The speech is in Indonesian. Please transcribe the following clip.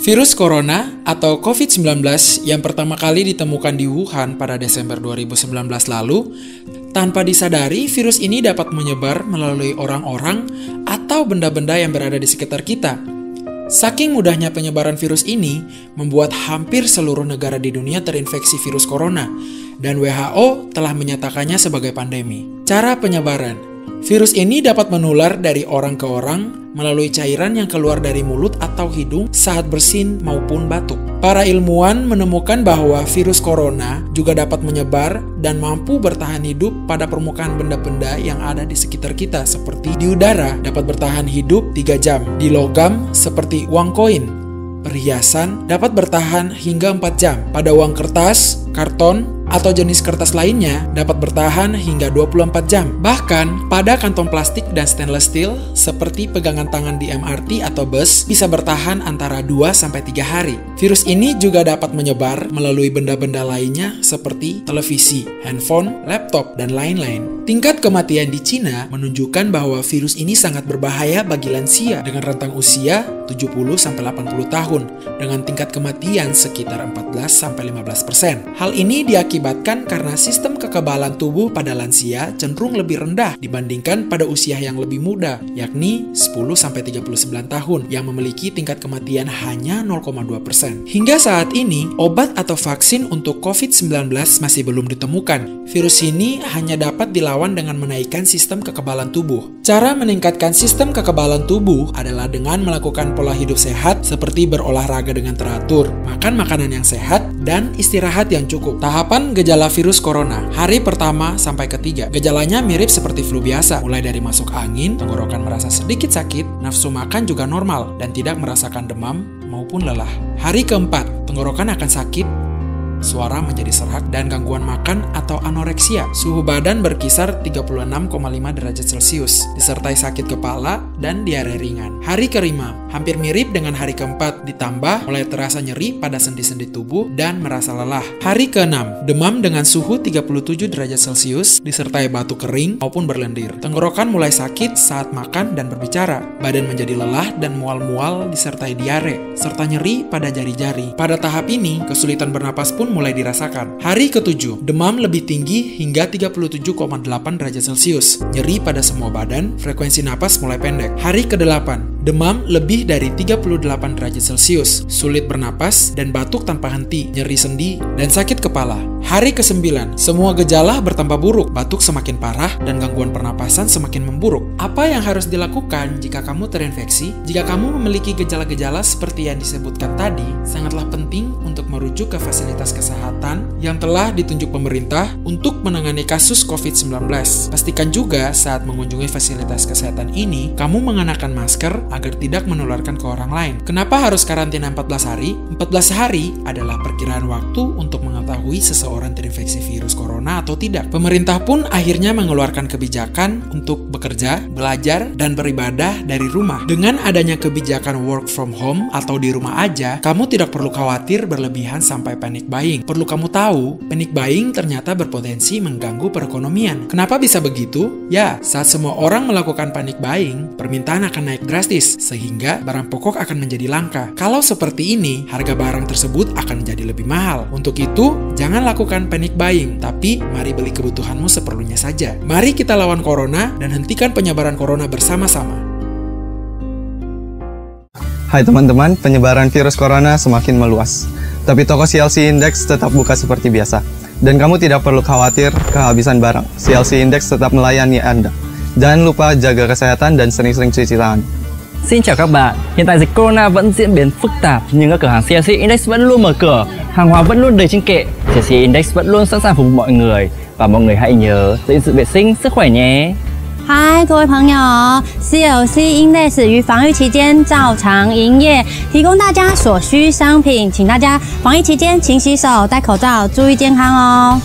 Virus corona atau COVID-19 yang pertama kali ditemukan di Wuhan pada Desember 2019 lalu, tanpa disadari virus ini dapat menyebar melalui orang-orang atau benda-benda yang berada di sekitar kita. Saking mudahnya penyebaran virus ini, membuat hampir seluruh negara di dunia terinfeksi virus corona, dan WHO telah menyatakannya sebagai pandemi. Cara penyebaran. Virus ini dapat menular dari orang ke orang melalui cairan yang keluar dari mulut atau hidung saat bersin maupun batuk. Para ilmuwan menemukan bahwa virus corona juga dapat menyebar dan mampu bertahan hidup pada permukaan benda-benda yang ada di sekitar kita, seperti di udara dapat bertahan hidup 3 jam, di logam seperti uang koin. Perhiasan dapat bertahan hingga 4 jam. Pada uang kertas, karton, atau jenis kertas lainnya dapat bertahan hingga 24 jam. Bahkan, pada kantong plastik dan stainless steel seperti pegangan tangan di MRT atau bus bisa bertahan antara 2-3 hari. Virus ini juga dapat menyebar melalui benda-benda lainnya seperti televisi, handphone, laptop, dan lain-lain. Tingkat kematian di Cina menunjukkan bahwa virus ini sangat berbahaya bagi lansia dengan rentang usia 70-80 tahun dengan tingkat kematian sekitar 14-15%. Hal ini diakibatkan karena sistem kekebalan tubuh pada lansia cenderung lebih rendah dibandingkan pada usia yang lebih muda, yakni 10-39 tahun yang memiliki tingkat kematian hanya 0,2%. Hingga saat ini, obat atau vaksin untuk COVID-19 masih belum ditemukan. Virus ini hanya dapat dilawan dengan menaikkan sistem kekebalan tubuh. Cara meningkatkan sistem kekebalan tubuh adalah dengan melakukan pola hidup sehat seperti berolahraga dengan teratur, makan makanan yang sehat, dan istirahat yang cukup. Tahapan gejala virus corona. Hari pertama sampai ketiga. Gejalanya mirip seperti flu biasa, mulai dari masuk angin, tenggorokan merasa sedikit sakit, nafsu makan juga normal, dan tidak merasakan demam maupun lelah. Hari keempat, tenggorokan akan sakit, suara menjadi serak, dan gangguan makan atau anoreksia. Suhu badan berkisar 36,5 derajat Celcius, disertai sakit kepala dan diare ringan. Hari kelima, hampir mirip dengan hari keempat, ditambah mulai terasa nyeri pada sendi-sendi tubuh dan merasa lelah. Hari keenam, demam dengan suhu 37 derajat Celcius, disertai batuk kering maupun berlendir. Tenggorokan mulai sakit saat makan dan berbicara. Badan menjadi lelah dan mual-mual disertai diare, serta nyeri pada jari-jari. Pada tahap ini, kesulitan bernapas pun mulai dirasakan. Hari ketujuh, demam lebih tinggi hingga 37,8 derajat Celcius, nyeri pada semua badan, frekuensi napas mulai pendek. Hari kedelapan, demam lebih dari 38 derajat Celcius, sulit bernapas dan batuk tanpa henti, nyeri sendi, dan sakit kepala. Hari ke-9, semua gejala bertambah buruk, batuk semakin parah, dan gangguan pernapasan semakin memburuk. Apa yang harus dilakukan jika kamu terinfeksi? Jika kamu memiliki gejala-gejala seperti yang disebutkan tadi, sangatlah penting untuk merujuk ke fasilitas kesehatan yang telah ditunjuk pemerintah untuk menangani kasus COVID-19. Pastikan juga saat mengunjungi fasilitas kesehatan ini, kamu mengenakan masker agar tidak menularkan ke orang lain. Kenapa harus karantina 14 hari? 14 hari adalah perkiraan waktu untuk mengetahui seseorang terinfeksi virus corona atau tidak. Pemerintah pun akhirnya mengeluarkan kebijakan untuk bekerja, belajar, dan beribadah dari rumah. Dengan adanya kebijakan work from home atau di rumah aja, kamu tidak perlu khawatir berlebihan sampai panic buying. Perlu kamu tahu, panic buying ternyata berpotensi mengganggu perekonomian. Kenapa bisa begitu? Ya, saat semua orang melakukan panic buying, permintaan akan naik drastis, sehingga barang pokok akan menjadi langka. Kalau seperti ini, harga barang tersebut akan menjadi lebih mahal. Untuk itu, jangan lakukan panic buying, tapi mari beli kebutuhanmu seperlunya saja. Mari kita lawan corona dan hentikan penyebaran corona bersama-sama. Hai teman-teman, penyebaran virus corona semakin meluas. Tapi toko CLC Index tetap buka seperti biasa. Dan kamu tidak perlu khawatir kehabisan barang. CLC Index tetap melayani Anda. Jangan lupa jaga kesehatan dan sering-sering cuci tangan. Xin chào các bạn, hiện tại dịch corona vẫn diễn biến phức tạp nhưng các cửa hàng CLC Index vẫn luôn mở cửa, hàng hóa vẫn luôn đầy trên kệ. CLC Index vẫn luôn sẵn sàng phục vụ mọi người và mọi người hãy nhớ giữ gìn vệ sinh, sức khỏe nhé. 嗨，各位朋友 ，CLC Index 于防疫期间照常营业，提供大家所需商品，请大家防疫期间勤洗手、戴口罩，注意健康哦。